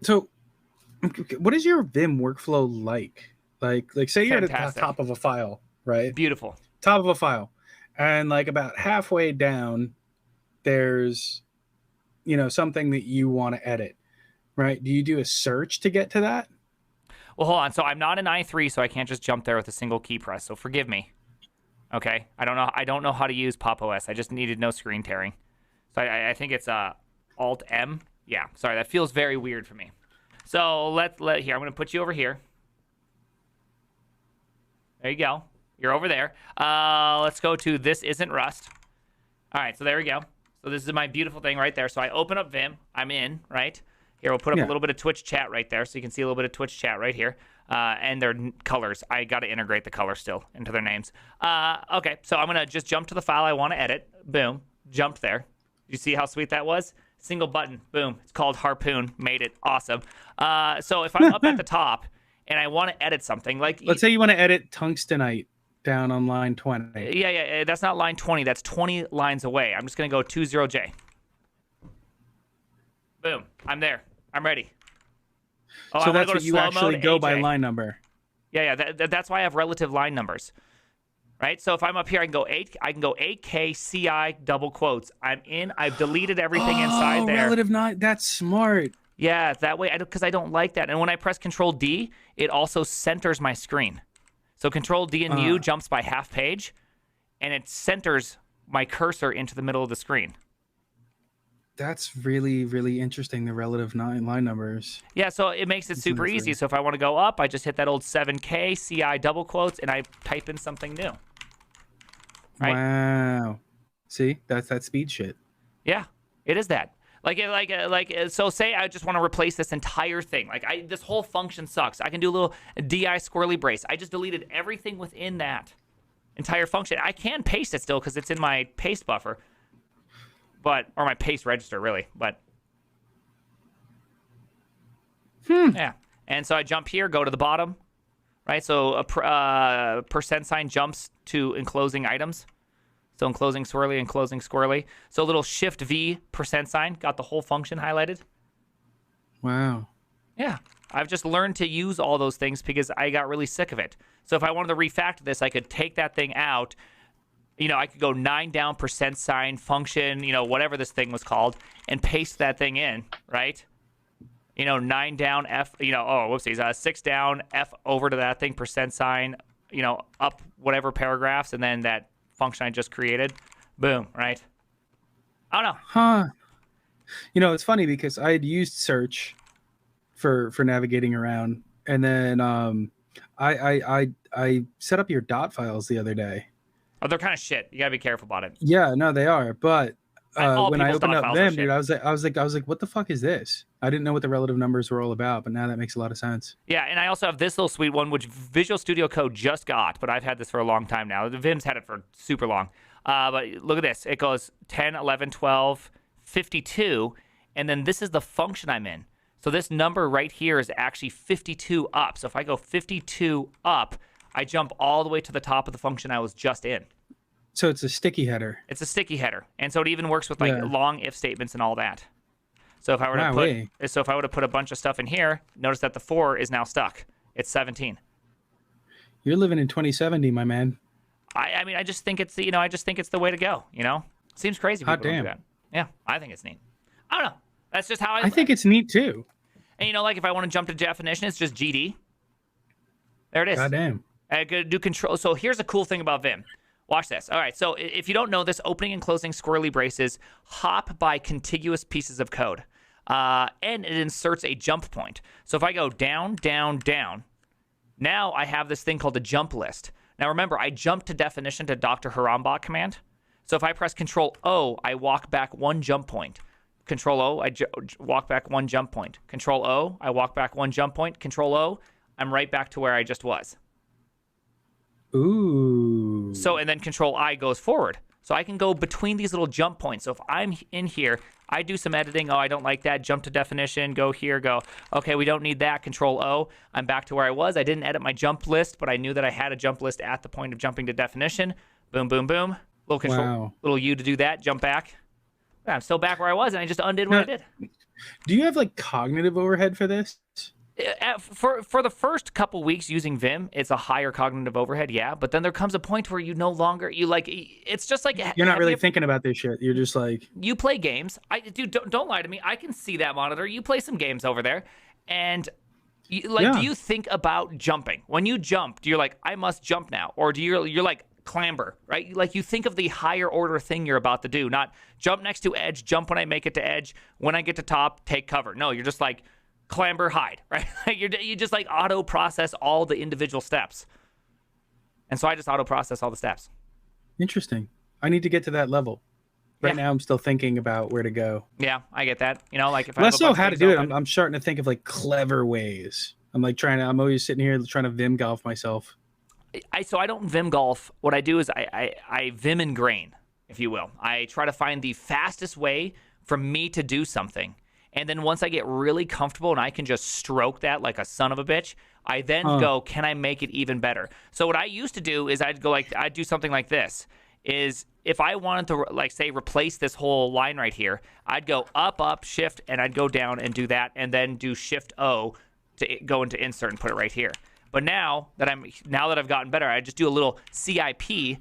So, what is your Vim workflow like? Like say you're at the Fantastic. top of a file, right? Beautiful. Top of a file, and like about halfway down, there's something that you want to edit, right? Do you do a search to get to that? Well, hold on. So I'm not an i3, so I can't just jump there with a single key press. So forgive me. Okay. I don't know. I don't know how to use Pop OS. I just needed no screen tearing. So I think it's Alt M. Yeah. Sorry, that feels very weird for me. So let here. I'm gonna put you over here. There you go. You're over there. Let's go to This Isn't Rust. All right. So there we go. So this is my beautiful thing right there. So I open up Vim. I'm in, right? Here, we'll put up a little bit of Twitch chat right there so you can see a little bit of Twitch chat right here. And their colors. I got to integrate the color still into their names. Okay, so I'm going to just jump to the file I want to edit. Boom. Jumped there. You see how sweet that was? Single button. Boom. It's called Harpoon. Made it. Awesome. So if I'm up at the top and I want to edit something like... Let's say you want to edit Tungstenite down on line 20. Yeah. That's not line 20. That's 20 lines away. I'm just going to go 20J. Boom. I'm there. I'm ready. Oh, so that's what you actually go by line number. Yeah. That's why I have relative line numbers. Right? So if I'm up here, I can go 8K CI double quotes. I'm in. I've deleted everything inside there. Relative line. That's smart. Yeah, that way, because I don't like that. And when I press Control D, it also centers my screen. So Control D and U jumps by half page, and it centers my cursor into the middle of the screen. That's really, really interesting, the relative line numbers. Yeah, so it makes it super easy. So if I want to go up, I just hit that old 7K, CI double quotes, and I type in something new. Right? Wow. See? That's that speed shit. Yeah, it is that. So say I just want to replace this entire thing. This whole function sucks. I can do a little DI squirrely brace. I just deleted everything within that entire function. I can paste it still because it's in my paste buffer. Or my paste register, really. But yeah. And so I jump here, go to the bottom, right? So a percent sign jumps to enclosing items. So enclosing swirly, enclosing squirrely. So a little Shift V percent sign, got the whole function highlighted. Wow. Yeah. I've just learned to use all those things because I got really sick of it. So if I wanted to refactor this, I could take that thing out. I could go 9 down percent sign function, whatever this thing was called, and paste that thing in, right? 9 down F, whoopsies, 6 down F over to that thing, percent sign, up whatever paragraphs, and then that function I just created, boom, right? I don't know. Huh. It's funny because I had used search for navigating around, and then I set up your dot files the other day. Oh, they're kind of shit. You gotta be careful about it. Yeah, no, they are. But when I opened up Vim, dude, I was like, what the fuck is this? I didn't know what the relative numbers were all about, but now that makes a lot of sense. Yeah, and I also have this little sweet one, which Visual Studio Code just got, but I've had this for a long time now. The Vim's had it for super long. But look at this. It goes 10, 11, 12, 52, and then this is the function I'm in. So this number right here is actually 52 up. So if I go 52 up, I jump all the way to the top of the function I was just in. So it's a sticky header. It's a sticky header, and so it even works with long if statements and all that. So if I were to put a bunch of stuff in here, notice that the 4 is now stuck. It's 17. You're living in 2070, my man. I mean, I just think it's the way to go. Seems crazy. Hot damn. Don't do that. Yeah, I think it's neat. I don't know. That's just how I think it's neat too. And if I want to jump to definition, it's just GD. There it is. Goddamn. I could do control. So here's a cool thing about Vim. Watch this. All right, so if you don't know this, opening and closing squirrely braces hop by contiguous pieces of code, and it inserts a jump point. So if I go down, down, down, now I have this thing called a jump list. Now remember, I jumped to definition to Dr. Harambach command. So if I press Control O, I walk back 1 jump point. Control O, I walk back 1 jump point. Control O, I walk back 1 jump point. Control O, I'm right back to where I just was. Ooh. So, and then Control I goes forward. So I can go between these little jump points. So if I'm in here, I do some editing. Oh, I don't like that. Jump to definition. Go here. Go. Okay, we don't need that. Control O. I'm back to where I was. I didn't edit my jump list, but I knew that I had a jump list at the point of jumping to definition. Boom, boom, boom. Little control, little U to do that. Jump back. I'm still back where I was, and I just undid what I did. Do you have like cognitive overhead for this? For the first couple weeks using Vim, it's a higher cognitive overhead, yeah. But then there comes a point where you no longer you like. It's just like You're not have you really ever, thinking about this shit. You're just like, you play games. Dude, don't lie to me. I can see that monitor. You play some games over there, and like, do yeah. you think about jumping when you jump? Do you like I must jump now, or do you're like clamber, right? Like you think of the higher order thing you're about to do, not jump next to edge, jump when I make it to edge, when I get to top, take cover. No, you're just like clamber, hide, right? You just like auto process all the individual steps, and so I just auto process all the steps. Interesting. I need to get to that level. Right Yeah. now, I'm still thinking about where to go. Yeah, I get that. You know, like if I have Less a so bunch of how to things do it. open. I'm starting to think of like clever ways. I'm always sitting here trying to Vim golf myself. So I don't Vim golf. What I do is I Vim and grain, if you will. I try to find the fastest way for me to do something. And then once I get really comfortable and I can just stroke that like a son of a bitch, I then go, can I make it even better? So what I used to do is I'd do something like this. Is if I wanted to, like, say, replace this whole line right here, I'd go up, shift, and I'd go down and do that, and then do shift O to go into insert and put it right here. But now that I've gotten better, I just do a little CIP,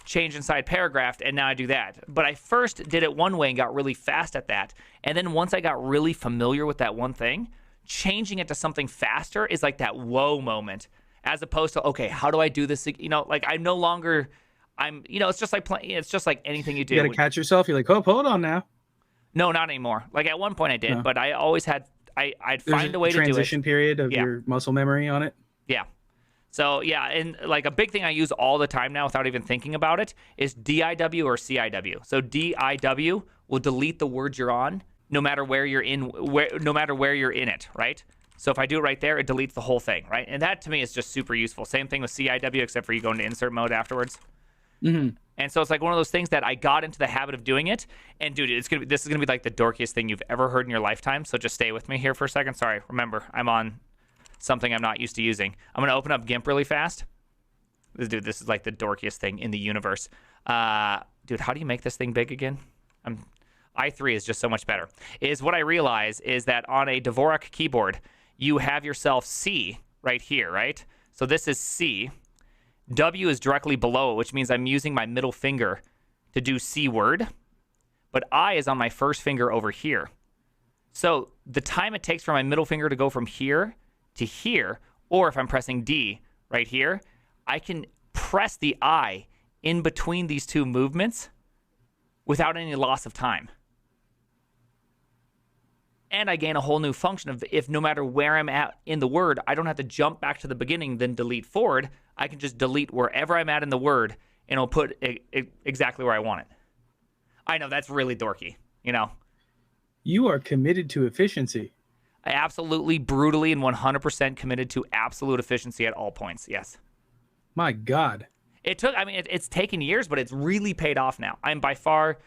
change inside paragraph, and now I do that. But I first did it one way and got really fast at that. And then once I got really familiar with that one thing, changing it to something faster is like that whoa moment, as opposed to, okay, how do I do this? You know, like it's just like it's just like anything you do. You got to catch yourself. You're like, oh, hold on now. No, not anymore. Like at one point I did, but I always had, I'd There's find a way to do it. Transition period of your muscle memory on it. Yeah. So yeah, and like a big thing I use all the time now without even thinking about it is DIW or CIW. So DIW will delete the word you're on no matter where you're in it, right? So if I do it right there, it deletes the whole thing, right? And that to me is just super useful. Same thing with CIW, except for you go into insert mode afterwards. Mm-hmm. And so it's like one of those things that I got into the habit of doing it. And dude, this is gonna be like the dorkiest thing you've ever heard in your lifetime. So just stay with me here for a second. Sorry, remember I'm on something I'm not used to using. I'm gonna open up GIMP really fast. Dude, this is like the dorkiest thing in the universe. Dude, how do you make this thing big again? i3 is just so much better. Is what I realize is that on a Dvorak keyboard, you have yourself C right here, right? So this is C. W is directly below it, which means I'm using my middle finger to do C word. But I is on my first finger over here. So the time it takes for my middle finger to go from here to here, or if I'm pressing D right here, I can press the I in between these two movements without any loss of time. And I gain a whole new function of if no matter where I'm at in the word, I don't have to jump back to the beginning, then delete forward. I can just delete wherever I'm at in the word, and it'll put it exactly where I want it. I know, that's really dorky, you know. You are committed to efficiency. I absolutely, brutally, and 100% committed to absolute efficiency at all points, yes. My God. It's taken years, but it's really paid off now. I'm by far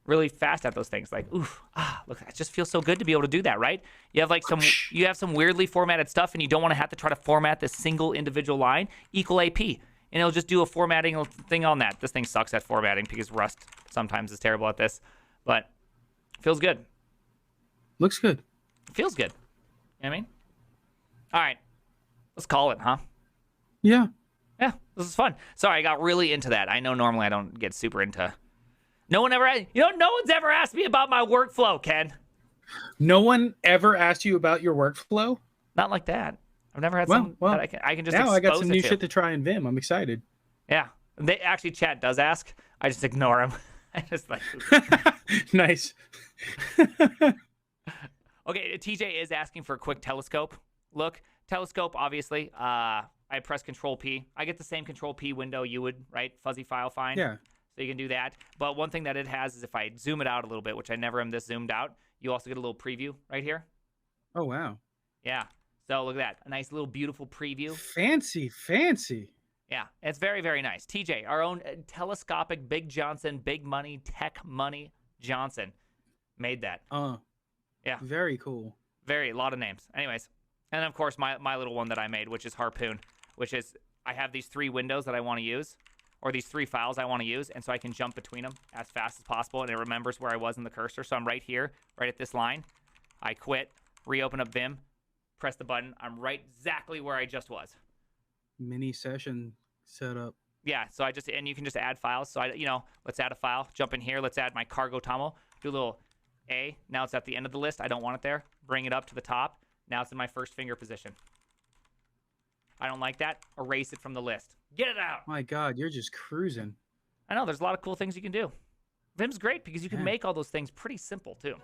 really fast at those things. Like, look, it just feels so good to be able to do that, right? You have some weirdly formatted stuff, and you don't want to have to try to format this single individual line. Equal AP, and it'll just do a formatting thing on that. This thing sucks at formatting because Rust sometimes is terrible at this, but feels good. Looks good. Feels good. You know what I mean? All right, let's call it, huh? Yeah. Yeah, this is fun. Sorry, I got really into that. I know normally I don't get super into. No one's ever asked me about my workflow, Ken. No one ever asked you about your workflow? Not like that. I've never had Well, that I can just now expose I got some new to. shit to try in Vim. I'm excited. Yeah. They actually, chat does ask. I just ignore them. I just like. Nice. Okay, TJ is asking for a quick telescope look. Telescope, obviously. I press Control P. I get the same Control P window you would, right? Fuzzy file find. Yeah. So you can do that. But one thing that it has is if I zoom it out a little bit, which I never am this zoomed out, you also get a little preview right here. Oh, wow. Yeah. So look at that. A nice little beautiful preview. Fancy. Yeah. It's very, very nice. TJ, our own telescopic Big Johnson, big money, tech money Johnson made that. Yeah. Very cool. A lot of names. Anyways. And of course, my little one that I made, which is Harpoon, which is I have these 3 windows that I want to use, or these 3 files I want to use, and so I can jump between them as fast as possible, and it remembers where I was in the cursor. So I'm right here, right at this line. I quit, reopen up Vim, press the button. I'm right exactly where I just was. Mini session setup. Yeah, so and you can just add files. So let's add a file, jump in here. Let's add my cargo tomo, do a little A. Now it's at the end of the list. I don't want it there. Bring it up to the top. Now it's in my first finger position. I don't like that. Erase it from the list. Get it out. My God, you're just cruising. I know, there's a lot of cool things you can do. Vim's great because you can make all those things pretty simple too.